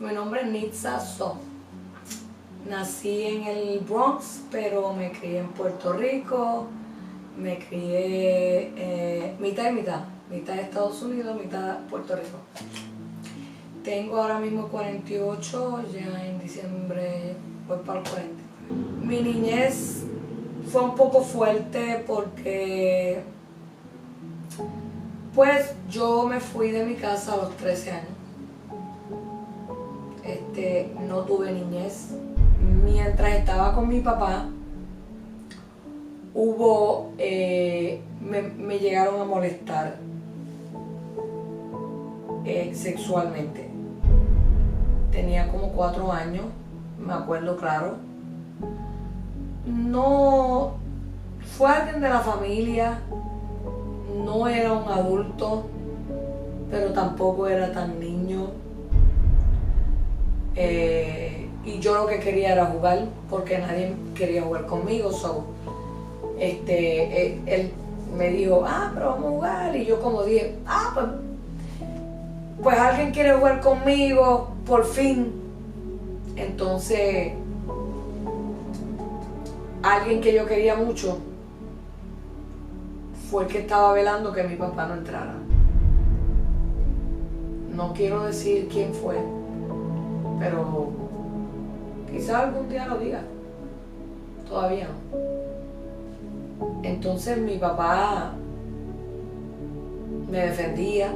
Mi nombre es Nitza So. Nací en el Bronx, pero me crié en Puerto Rico. Me crié mitad y mitad. Mitad de Estados Unidos, mitad Puerto Rico. Tengo ahora mismo 48, ya en diciembre voy para los 40. Mi niñez fue un poco fuerte porque pues yo me fui de mi casa a los 13 años. No tuve niñez. Mientras estaba con mi papá, me llegaron a molestar sexualmente. Tenía como 4 años, me acuerdo claro. No fue alguien de la familia, no era un adulto, pero tampoco era tan niño. Y yo lo que quería era jugar, porque nadie quería jugar conmigo. Él me dijo, pero vamos a jugar. Y yo como dije, pues alguien quiere jugar conmigo, por fin. Entonces, alguien que yo quería mucho fue el que estaba velando que mi papá no entrara. No quiero decir quién fue, pero quizás algún día lo diga. Todavía no. Entonces mi papá me defendía.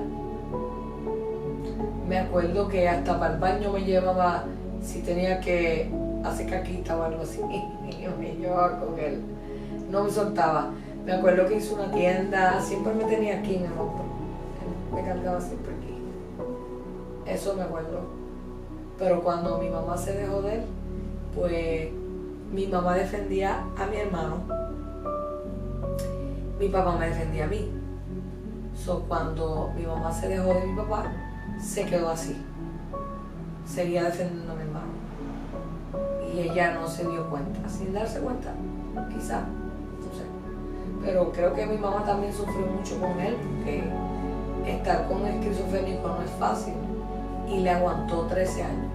Me acuerdo que hasta para el baño me llevaba, si tenía que hacer caquita o algo así, y yo me llevaba con él. No me soltaba. Me acuerdo que hizo una tienda, siempre me tenía aquí en el hombro. Él me cargaba siempre aquí. Eso me acuerdo. Pero cuando mi mamá se dejó de él, pues mi mamá defendía a mi hermano. Mi papá me defendía a mí. Cuando mi mamá se dejó de mi papá, se quedó así. Seguía defendiendo a mi hermano. Y ella no se dio cuenta. Sin darse cuenta, quizá, no sé. Pero creo que mi mamá también sufrió mucho con él, porque estar con un esquizofrénico no es fácil. Y le aguantó 13 años.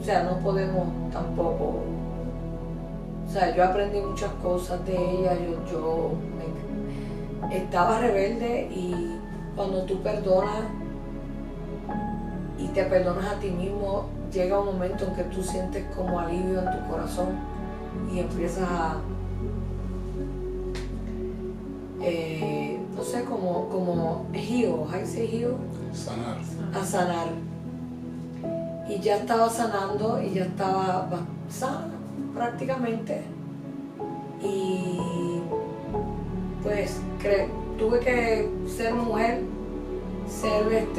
O sea, no podemos tampoco. O sea, yo aprendí muchas cosas de ella. Yo estaba rebelde, y cuando tú perdonas y te perdonas a ti mismo, llega un momento en que tú sientes como alivio en tu corazón y empiezas a, no sé, como heal, how you say heal? Sanar. A sanar. Y ya estaba sanando y ya estaba sana prácticamente. Y pues tuve que ser mujer, ser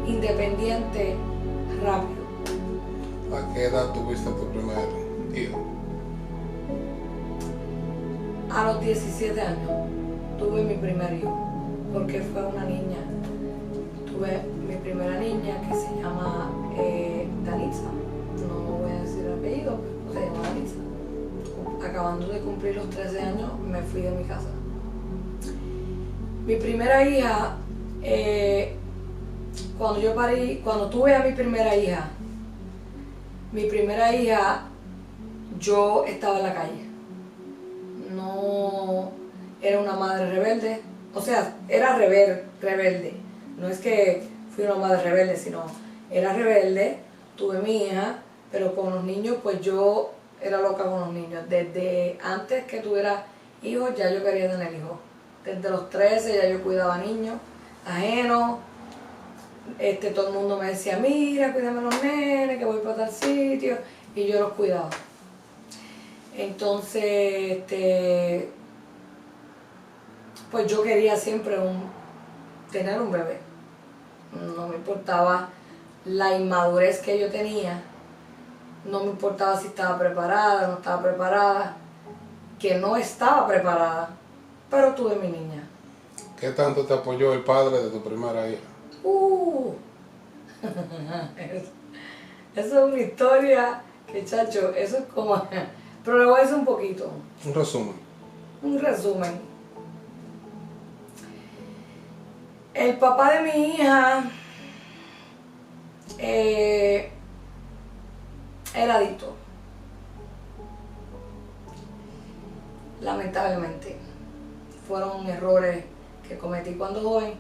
independiente rápido. ¿A qué edad tuviste tu primer hijo? A los 17 años tuve mi primer hijo, porque fue una niña. Tuve mi primera niña, que se llama Danitza. No voy a decir el apellido, pero se llama Danitza. Acabando de cumplir los 13 años, me fui de mi casa. Mi primera hija, cuando tuve a mi primera hija, yo estaba en la calle. No era una madre rebelde, o sea, era rebelde. No es que fui una madre rebelde, sino era rebelde. Tuve mi hija, pero con los niños, pues yo era loca con los niños. Desde antes que tuviera hijos, ya yo quería tener hijos. Desde los 13 ya yo cuidaba niños ajenos. Todo el mundo me decía, mira, cuídame a los nenes, que voy para tal sitio. Y yo los cuidaba. Entonces, pues yo quería siempre tener un bebé. No me importaba la inmadurez que yo tenía. No me importaba si estaba preparada, no estaba preparada, que no estaba preparada, pero tuve mi niña. ¿Qué tanto te apoyó el padre de tu primera hija? Eso es una historia que, chacho, eso es como... Pero le voy a decir un poquito. Un resumen. Un resumen. El papá de mi hija Era adicto. Lamentablemente. Fueron errores que cometí cuando joven.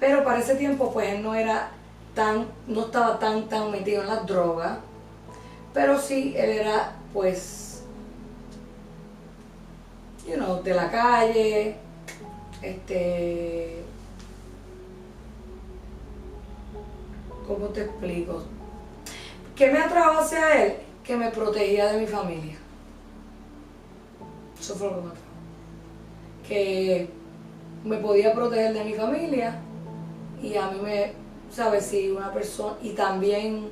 Pero para ese tiempo pues él no estaba tan metido en las drogas. Pero sí, él era pues, de la calle, ¿cómo te explico? ¿Qué me atrajo hacia él? Que me protegía de mi familia. Eso fue lo que me atrajo. Que me podía proteger de mi familia y a mí ¿sabes? Si una persona, y también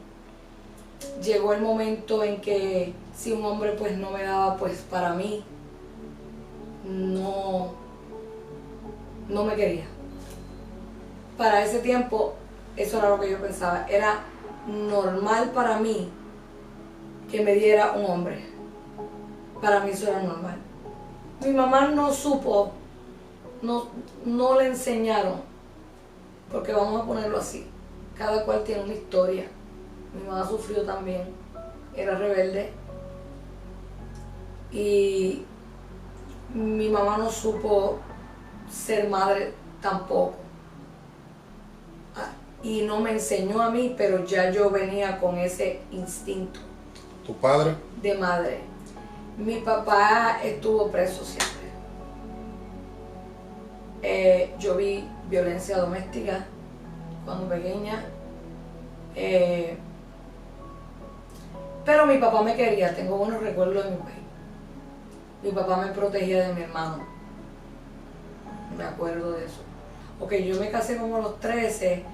llegó el momento en que si un hombre pues no me daba pues para mí, no me quería. Para ese tiempo, eso era lo que yo pensaba. Era normal para mí que me diera un hombre. Para mí eso era normal. Mi mamá no supo, no le enseñaron, porque vamos a ponerlo así. Cada cual tiene una historia. Mi mamá sufrió también, era rebelde. Y mi mamá no supo ser madre tampoco. Y no me enseñó a mí, pero ya yo venía con ese instinto. ¿Tu padre? De madre. Mi papá estuvo preso siempre. Yo vi violencia doméstica cuando pequeña. Pero mi papá me quería, tengo buenos recuerdos de mi país. Mi papá me protegía de mi hermano. Me acuerdo de eso. Ok, yo me casé como a los 13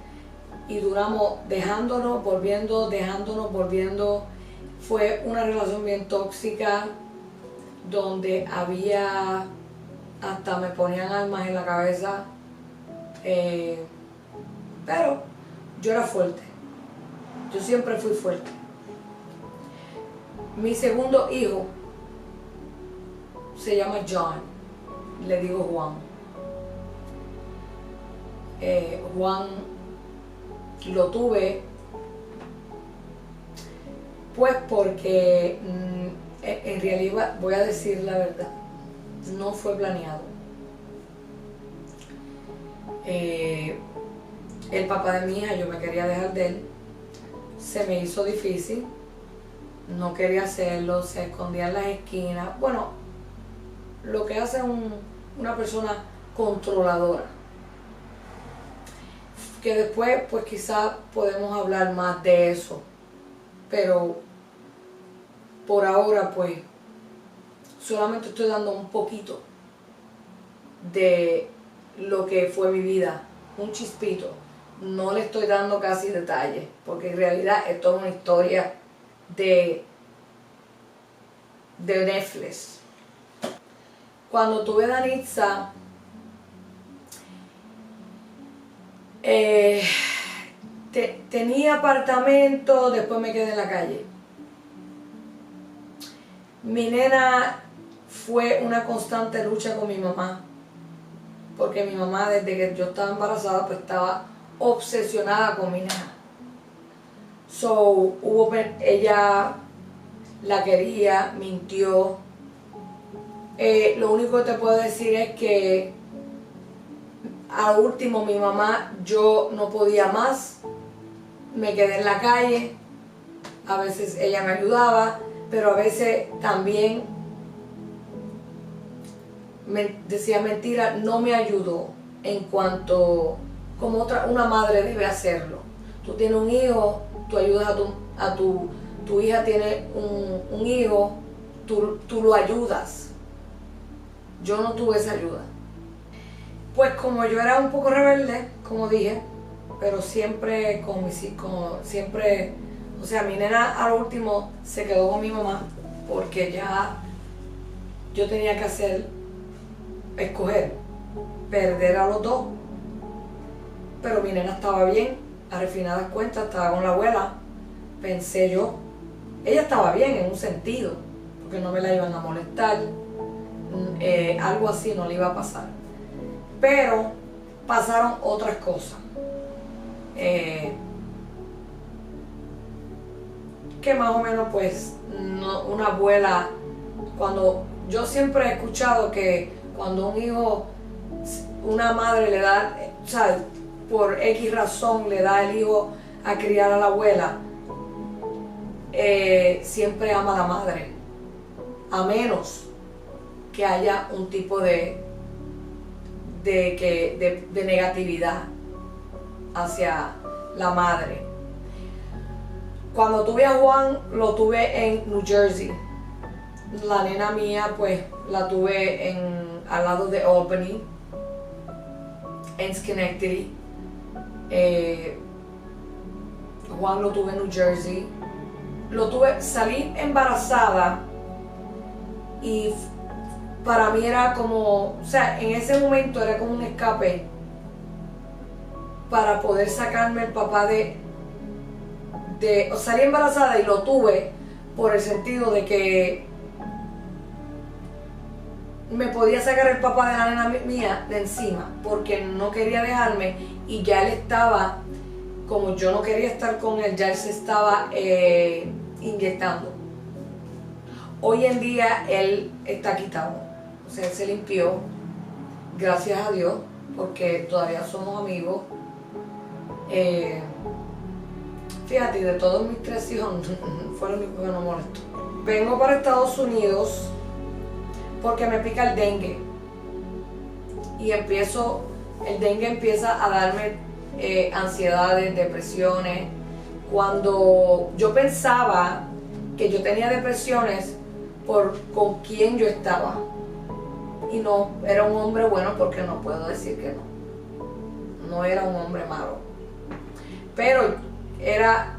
y duramos dejándonos, volviendo. Fue una relación bien tóxica donde hasta me ponían armas en la cabeza. Pero yo era fuerte. Yo siempre fui fuerte. Mi segundo hijo se llama John, le digo Juan. Juan lo tuve pues porque en realidad, voy a decir la verdad, no fue planeado. El papá de mi hija, yo me quería dejar de él, se me hizo difícil, no quería hacerlo, se escondía en las esquinas. Bueno, lo que hace una persona controladora. Que después, pues quizás podemos hablar más de eso. Pero por ahora, pues, solamente estoy dando un poquito de lo que fue mi vida, un chispito. No le estoy dando casi detalles, porque en realidad es toda una historia de Netflix. Cuando tuve a Danitza, tenía apartamento, después me quedé en la calle. Mi nena fue una constante lucha con mi mamá, porque mi mamá desde que yo estaba embarazada pues estaba obsesionada con mi nena. Ella la quería, mintió. Lo único que te puedo decir es que al último mi mamá, yo no podía más, me quedé en la calle. A veces ella me ayudaba, pero a veces también me decía mentira, no me ayudó en cuanto como una madre debe hacerlo. Tú tienes un hijo, tú ayudas tu hija tiene un hijo, tú lo ayudas. Yo no tuve esa ayuda. Pues como yo era un poco rebelde, como dije, pero siempre o sea, mi nena al último se quedó con mi mamá porque ya yo tenía que escoger, perder a los dos. Pero mi nena estaba bien, a refinadas cuentas, estaba con la abuela, pensé yo. Ella estaba bien en un sentido, porque no me la iban a molestar, algo así no le iba a pasar. Pero pasaron otras cosas. que más o menos pues una abuela, cuando yo siempre he escuchado que cuando un hijo, una madre le da, o sea, por X razón le da el hijo a criar a la abuela, siempre ama a la madre, a menos que haya un tipo de negatividad hacia la madre. Cuando tuve a Juan, lo tuve en New Jersey. La nena mía, pues, la tuve al lado de Albany, en Schenectady. Juan lo tuve en New Jersey. Salí embarazada y para mí era como, o sea, en ese momento era como un escape para poder sacarme el papá salí embarazada y lo tuve por el sentido de que me podía sacar el papá de la nena mía de encima, porque no quería dejarme y ya él estaba, como yo no quería estar con él, ya él se estaba inyectando. Hoy en día él está quitado, o sea, él se limpió, gracias a Dios, porque todavía somos amigos. Fíjate, de todos mis 3 hijos fue lo único que no molestó. Vengo para Estados Unidos porque me pica el dengue y el dengue empieza a darme ansiedades, depresiones. Cuando yo pensaba que yo tenía depresiones con quién yo estaba, y no era un hombre bueno, porque no puedo decir que no era un hombre malo, pero era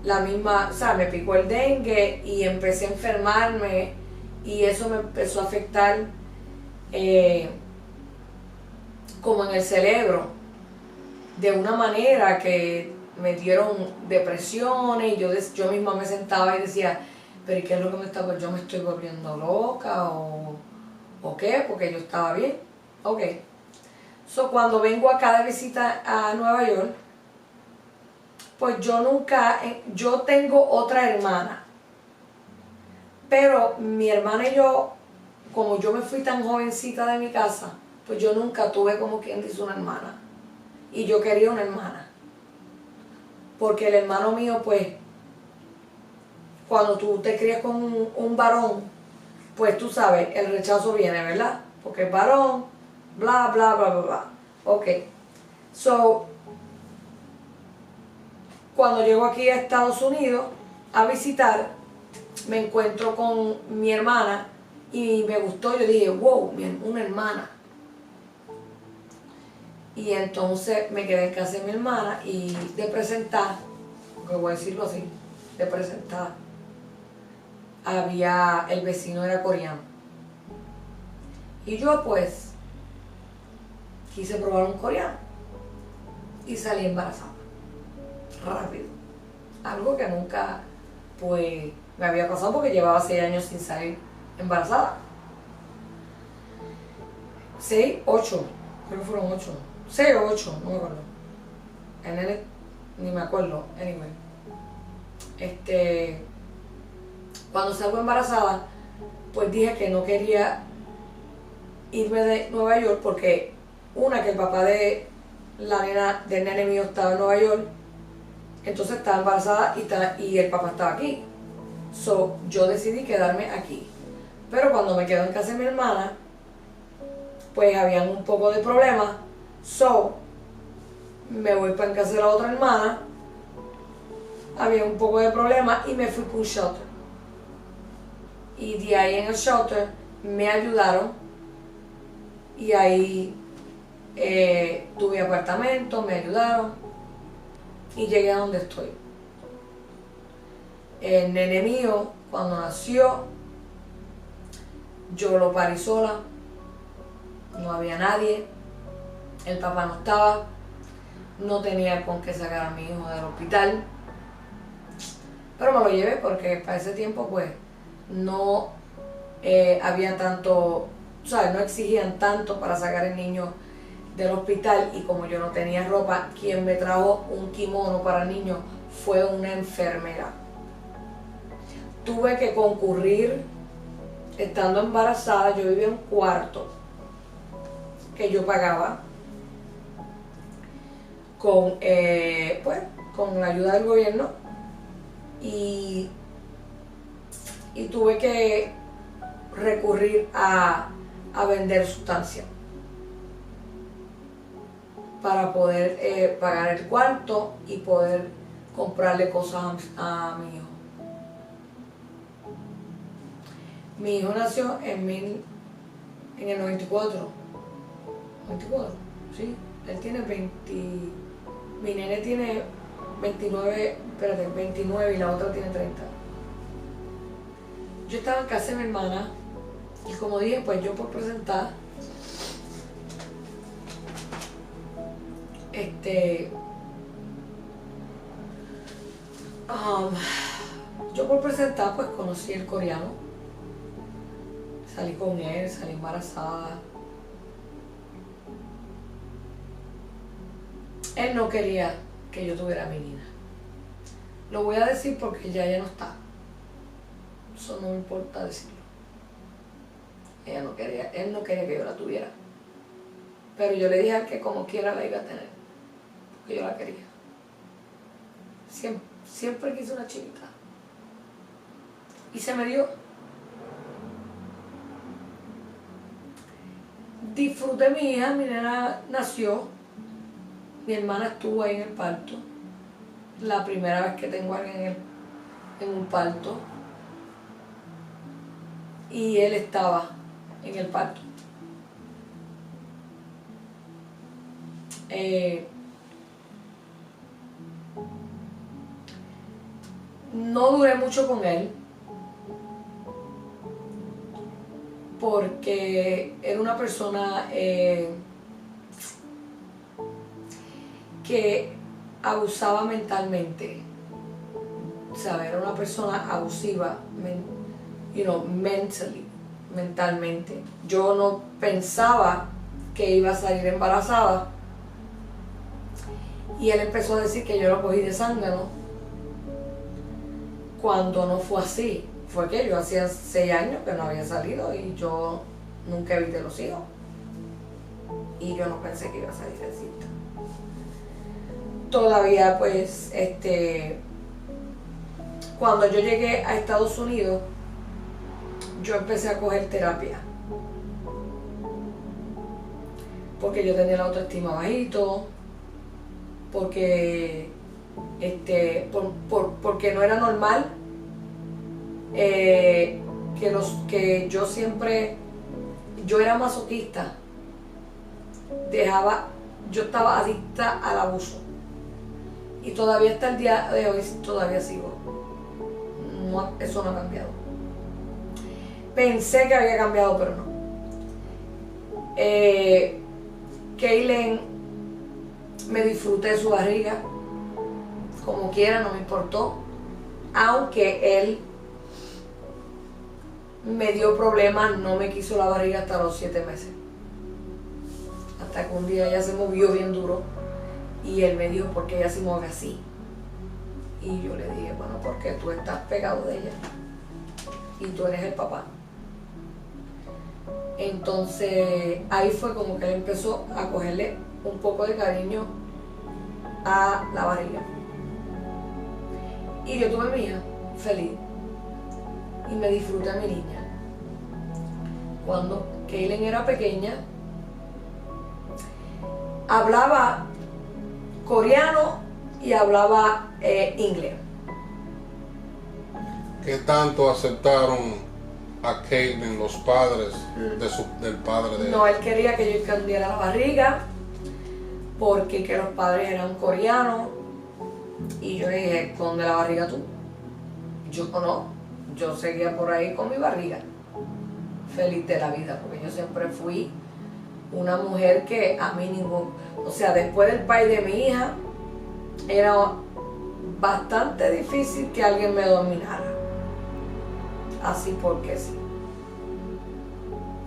la misma, o sea, me picó el dengue y empecé a enfermarme y eso me empezó a afectar como en el cerebro, de una manera que me dieron depresiones y yo misma me sentaba y decía, pero ¿qué es lo que me está pasando? ¿Yo me estoy volviendo loca o qué? Porque yo estaba bien. Ok. So, cuando vengo acá de visita a Nueva York, pues yo tengo otra hermana, pero mi hermana y yo, como yo me fui tan jovencita de mi casa, pues yo nunca tuve, como quien dice, una hermana, y yo quería una hermana, porque el hermano mío, pues, cuando tú te crías con un varón, pues tú sabes, el rechazo viene, ¿verdad? Porque es varón, bla, bla, bla, bla, bla. Ok. So, cuando llego aquí a Estados Unidos a visitar, me encuentro con mi hermana y me gustó. Yo dije, wow, una hermana. Y entonces me quedé en casa de mi hermana y de presentar, que voy a decirlo así, de presentar, el vecino era coreano. Y yo pues quise probar un coreano y salí embarazada. Rápido. Algo que nunca pues me había pasado porque llevaba 6 años sin salir embarazada. 6, 8, creo que fueron 8. 6 o 8, no me acuerdo. Ni me acuerdo, anyway. Cuando salgo embarazada, pues dije que no quería irme de Nueva York porque que el papá de la nena, del nene mío estaba en Nueva York, entonces estaba embarazada y el papá estaba aquí. So, yo decidí quedarme aquí. Pero cuando me quedo en casa de mi hermana, pues habían un poco de problemas. So, me voy para en casa de la otra hermana, había un poco de problemas y me fui para un shelter. Y de ahí en el shelter me ayudaron y ahí tuve apartamento, me ayudaron y llegué a donde estoy. El nene mío, cuando nació, yo lo parí sola, no había nadie, el papá no estaba, no tenía con qué sacar a mi hijo del hospital, pero me lo llevé porque para ese tiempo pues no había tanto, o sea, no exigían tanto para sacar el niño del hospital, y como yo no tenía ropa, quien me trajo un kimono para el niño fue una enfermera. tuve que concurrir, estando embarazada, yo vivía en un cuarto que yo pagaba con, con la ayuda del gobierno y tuve que recurrir a vender sustancias para poder pagar el cuarto y poder comprarle cosas a mi hijo. Mi hijo nació en el 94. 94, sí. Él tiene 20. Mi nene tiene 29 y la otra tiene 30. Yo estaba en casa de mi hermana y como dije, pues yo por presentar, pues conocí el coreano, salí con él, salí embarazada. Él no quería que yo tuviera a mi niña. Lo voy a decir porque ya ella no está. Eso no me importa decirlo. Él no quería que yo la tuviera. Pero yo le dije a él que como quiera la iba a tener. Porque yo la quería. Siempre quise una chiquita. Y se me dio. Disfruté mi hija, mi nena nació. Mi hermana estuvo ahí en el parto. La primera vez que tengo a alguien en un parto. Y él estaba en el parto. No duré mucho con él porque era una persona que abusaba mentalmente, ¿sabes? Era una persona abusiva, mentalmente. Yo no pensaba que iba a salir embarazada y él empezó a decir que yo lo cogí de zángano cuando no fue así. Fue que yo hacía 6 años que no había salido y yo nunca evité los hijos y yo no pensé que iba a salir así. Todavía pues cuando yo llegué a Estados Unidos yo empecé a coger terapia porque yo tenía la autoestima bajito, porque porque no era normal que yo era masoquista, yo estaba adicta al abuso y todavía hasta el día de hoy todavía sigo. No, eso no ha cambiado. Pensé que había cambiado, pero no. Kaylen, me disfruté de su barriga, como quiera, no me importó, aunque él me dio problemas, no me quiso la barriga hasta los 7 meses. Hasta que un día ella se movió bien duro y él me dijo, ¿por qué ella se mueve así? Y yo le dije, bueno, porque tú estás pegado de ella y tú eres el papá. Entonces ahí fue como que él empezó a cogerle un poco de cariño a la barriga. Y yo tuve mi hija feliz y me disfruté a mi niña. Cuando Kaylen era pequeña, hablaba coreano y hablaba inglés. ¿Qué tanto aceptaron a Kaylen los padres del padre de él? No, él quería que yo escondiera la barriga porque que los padres eran coreanos y yo dije, esconde la barriga tú. Yo no, yo seguía por ahí con mi barriga, feliz de la vida, porque yo siempre fui una mujer que a mí o sea, después del pai de mi hija, era bastante difícil que alguien me dominara. Así porque sí.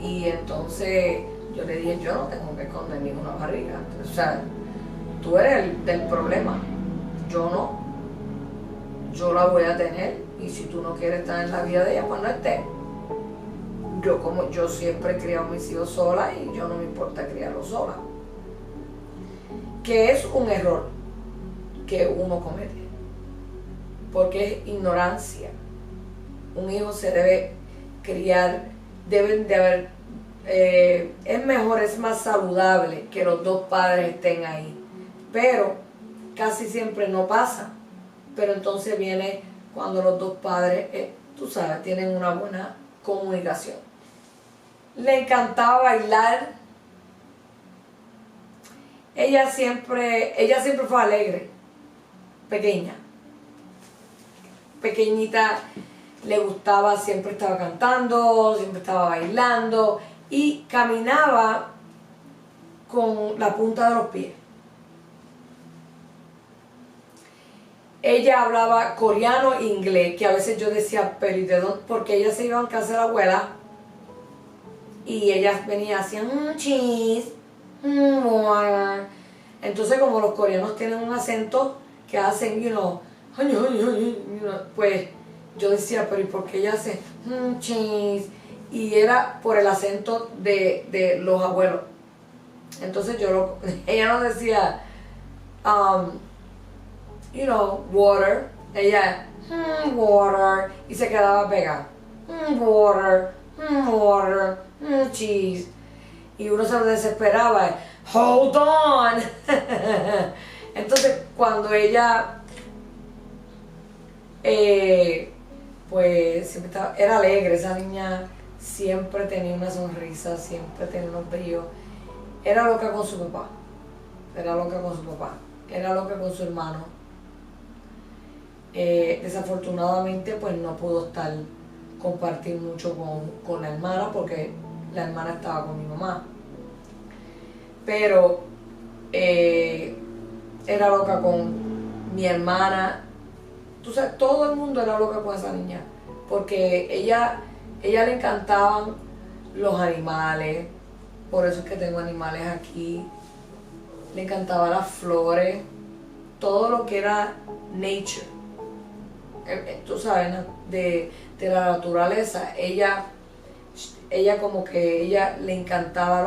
Y entonces yo le dije, yo no tengo que esconder ninguna barriga. O sea, tú eres el del problema, yo no. yo la voy a tener, y si tú no quieres estar en la vida de ella, pues no estés. Yo siempre he criado a mis hijos sola y yo no me importa criarlos sola. Que es un error que uno comete, porque es ignorancia. Un hijo se debe criar, deben de haber, es mejor, es más saludable que los dos padres estén ahí, pero casi siempre no pasa. Pero entonces viene cuando los dos padres, tú sabes, tienen una buena comunicación. Le encantaba bailar. Ella siempre fue alegre, pequeñita, le gustaba, siempre estaba cantando, siempre estaba bailando y caminaba con la punta de los pies. Ella hablaba coreano e inglés, que a veces yo decía, pero ¿y de dónde? Porque ella se iba a casa de la abuela y ella venía, hacían cheese, water. Entonces, como los coreanos tienen un acento que hacen, pues yo decía, pero ¿y por qué ella hace cheese? Y era por el acento de los abuelos. Entonces ella no decía, water. Ella, water. Y se quedaba pegada. Water, water, cheese. Y uno se lo desesperaba. Hold on. Entonces, cuando ella, pues, siempre era alegre, esa niña siempre tenía una sonrisa, siempre tenía unos brillos. Era loca con su papá. Era loca con su hermano. Desafortunadamente pues no pudo compartir mucho con la hermana porque la hermana estaba con mi mamá, pero era loca con mi hermana. Tú sabes, todo el mundo era loca con esa niña porque ella le encantaban los animales, por eso es que tengo animales aquí. Le encantaban las flores, todo lo que era nature. Tú sabes, de la naturaleza. Ella como que ella le encantaban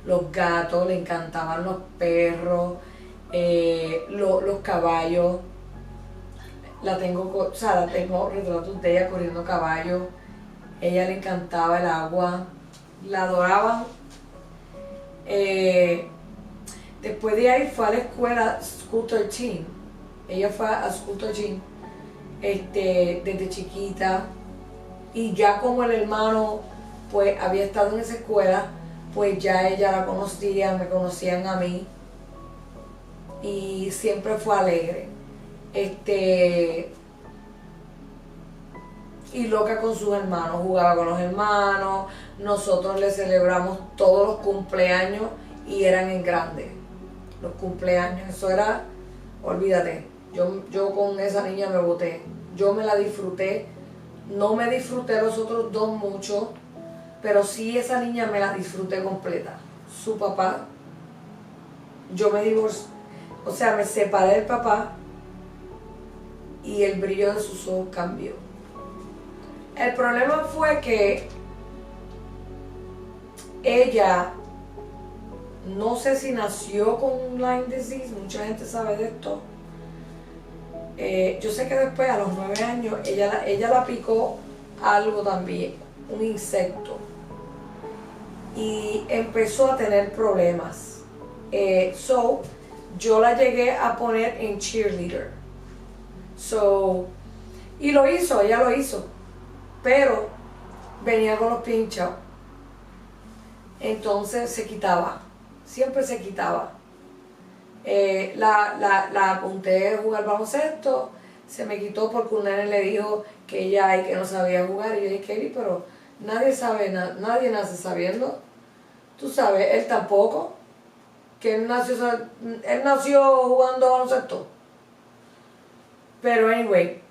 los gatos, le encantaban los perros, los caballos. Tengo retratos de ella corriendo caballos. Ella le encantaba el agua, la adoraban. Después de ahí fue a la escuela School 13. Ella fue a School 13 desde chiquita, y ya como el hermano pues había estado en esa escuela, pues ya ella la conocía, me conocían a mí, y siempre fue alegre, y loca con sus hermanos, jugaba con los hermanos. Nosotros le celebramos todos los cumpleaños y eran en grande los cumpleaños. Eso era, olvídate, yo con esa niña me boté, yo me la disfruté. No me disfruté los otros dos mucho, pero sí esa niña me la disfruté completa. Su papá, yo me divorcié, o sea, me separé del papá y el brillo de sus ojos cambió. El problema fue que ella, no sé si nació con Lyme disease, mucha gente sabe de esto. Yo sé que después, a los 9 años, ella la picó algo también, un insecto, y empezó a tener problemas. Yo la llegué a poner en cheerleader. Y ella lo hizo, pero venía con los pies hinchados. Entonces se quitaba, siempre se quitaba. La apunté a jugar baloncesto, se me quitó porque un nene le dijo que ella que no sabía jugar, y yo dije, Katie, pero nadie sabe, nadie nace sabiendo. Tú sabes, él tampoco, que él nació jugando baloncesto. Pero anyway.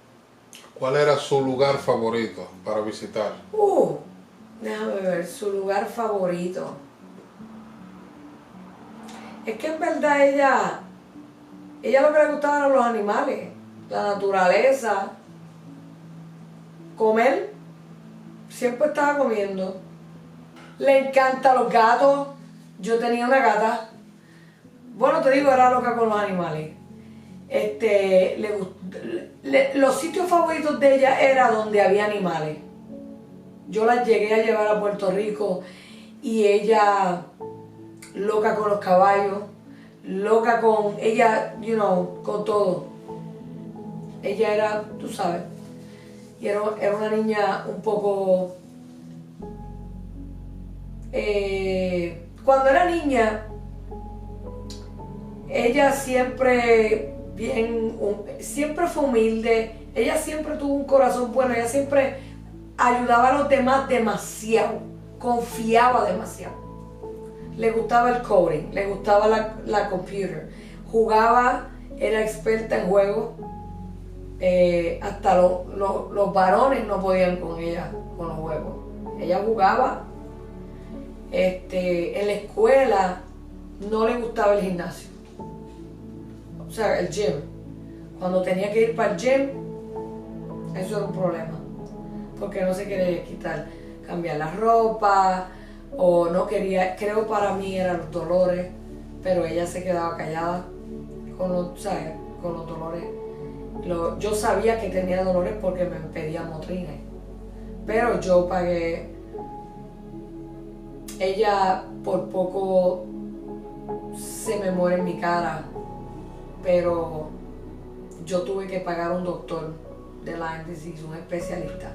¿Cuál era su lugar favorito para visitar? Déjame ver, su lugar favorito. Es que en verdad ella lo que le gustaban eran los animales. la naturaleza, comer, siempre estaba comiendo. Le encantan los gatos. Yo tenía una gata. Bueno, te digo, era loca con los animales. Los sitios favoritos de ella era donde había animales. Yo la llegué a llevar a Puerto Rico y ella, loca con los caballos, loca con ella, con todo. Ella era, tú sabes, y era una niña un poco... cuando era niña, ella siempre siempre fue humilde, ella siempre tuvo un corazón bueno, ella siempre ayudaba a los demás demasiado, confiaba demasiado. Le gustaba el coding, le gustaba la computer, jugaba, era experta en juegos, hasta los varones no podían con ella, con los juegos. Ella jugaba, en la escuela no le gustaba el gimnasio, o sea, el gym. Cuando tenía que ir para el gym, eso era un problema, porque no se quería cambiar la ropa, o no quería, creo para mí eran los dolores, pero ella se quedaba callada con los dolores. Yo sabía que tenía dolores porque me pedía Motrines, pero yo pagué. Ella por poco se me muere en mi cara, pero yo tuve que pagar un doctor de Lyme disease, un especialista,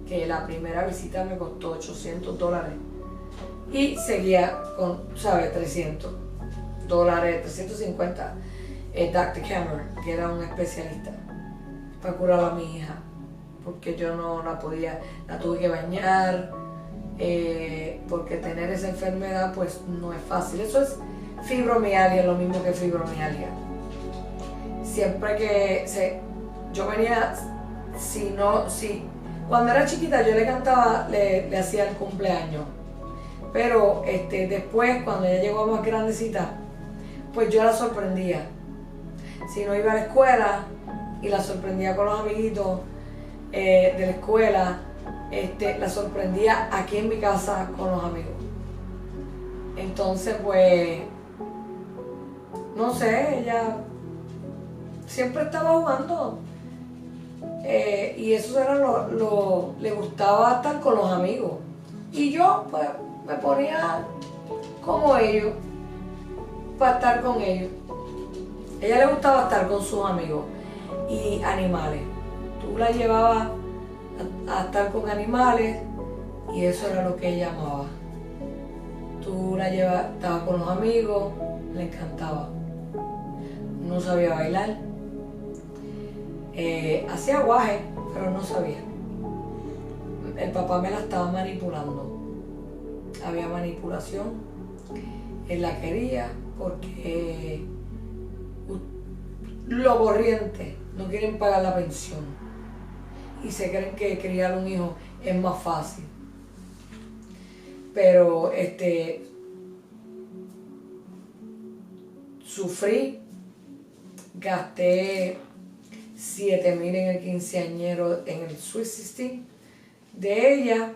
que la primera visita me costó $800 y seguía con, $300, $350. Dr. Cameron, que era un especialista, para curar a mi hija, porque yo no la podía, la tuve que bañar, porque tener esa enfermedad pues no es fácil. Eso es fibromialgia, lo mismo que fibromialgia. Siempre que yo venía, cuando era chiquita yo le cantaba, le hacía el cumpleaños, pero después cuando ella llegó más grandecita, pues yo la sorprendía. Si no iba a la escuela y la sorprendía con los amiguitos de la escuela, la sorprendía aquí en mi casa con los amigos. Entonces, pues, no sé, ella siempre estaba jugando. Y eso era le gustaba estar con los amigos. Y yo, pues, me ponía como ellos, para estar con ellos. A ella le gustaba estar con sus amigos y animales. Tú la llevabas a estar con animales y eso era lo que ella amaba. Tú la llevabas, estaba con los amigos, le encantaba. No sabía bailar. Hacía guaje, pero no sabía. El papá me la estaba manipulando. Había manipulación. Él la quería porque los corrientes no quieren pagar la pensión y se creen que criar un hijo es más fácil. Pero sufrí, gasté $7,000 en el quinceañero, en el Sweet 16 de ella.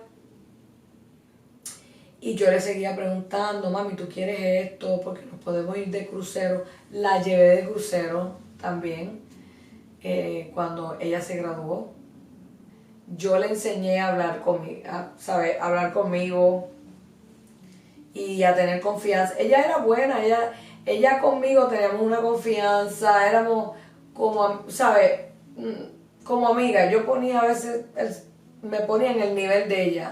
Y yo le seguía preguntando, mami, ¿tú quieres esto? Porque nos podemos ir de crucero. La llevé de crucero también cuando ella se graduó. Yo le enseñé a hablar hablar conmigo y a tener confianza. Ella era buena, ella conmigo teníamos una confianza, éramos como, como amigas. Yo ponía a veces, me ponía en el nivel de ella.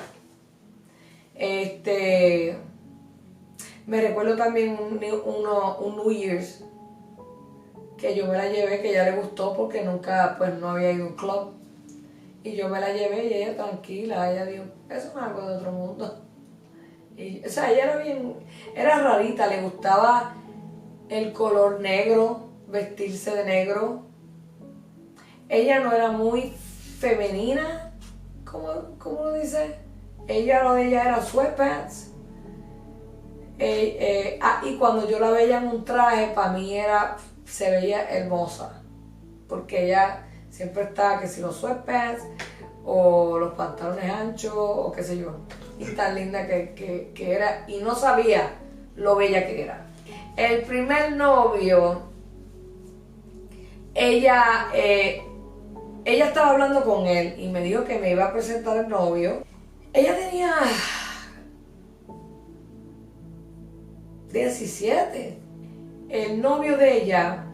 Me recuerdo también un New Year's que yo me la llevé, que a ella le gustó porque nunca, pues no había ido a un club. Y yo me la llevé y ella tranquila, ella dijo, eso no es algo de otro mundo. Y, ella era rarita, le gustaba el color negro, vestirse de negro. Ella no era muy femenina, ¿cómo lo dice? Lo de ella era sweatpants. Y cuando yo la veía en un traje, para mí se veía hermosa. porque ella siempre estaba que si los sweatpants o los pantalones anchos o qué sé yo. Y tan linda que era y no sabía lo bella que era. El primer novio, ella estaba hablando con él y me dijo que me iba a presentar el novio. Ella tenía 17. El novio de ella,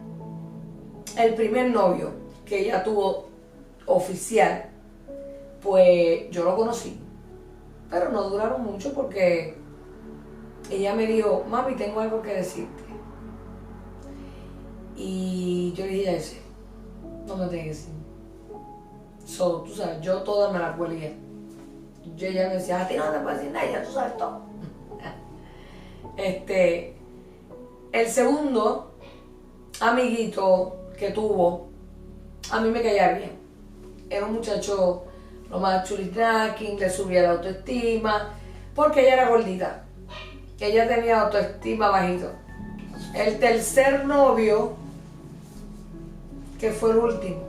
el primer novio que ella tuvo oficial, pues yo lo conocí. Pero no duraron mucho porque ella me dijo, mami, tengo algo que decirte. Y yo le dije a ese, no me tenés que decir. Tú sabes, yo toda me la cuelgué. Ella me decía, a ti no te puedo decir nada, ya tú sabes todo. El segundo amiguito que tuvo, a mí me caía bien. Era un muchacho lo más chulitraqui, le subía la autoestima, porque ella era gordita. Ella tenía autoestima bajito. El tercer novio, que fue el último,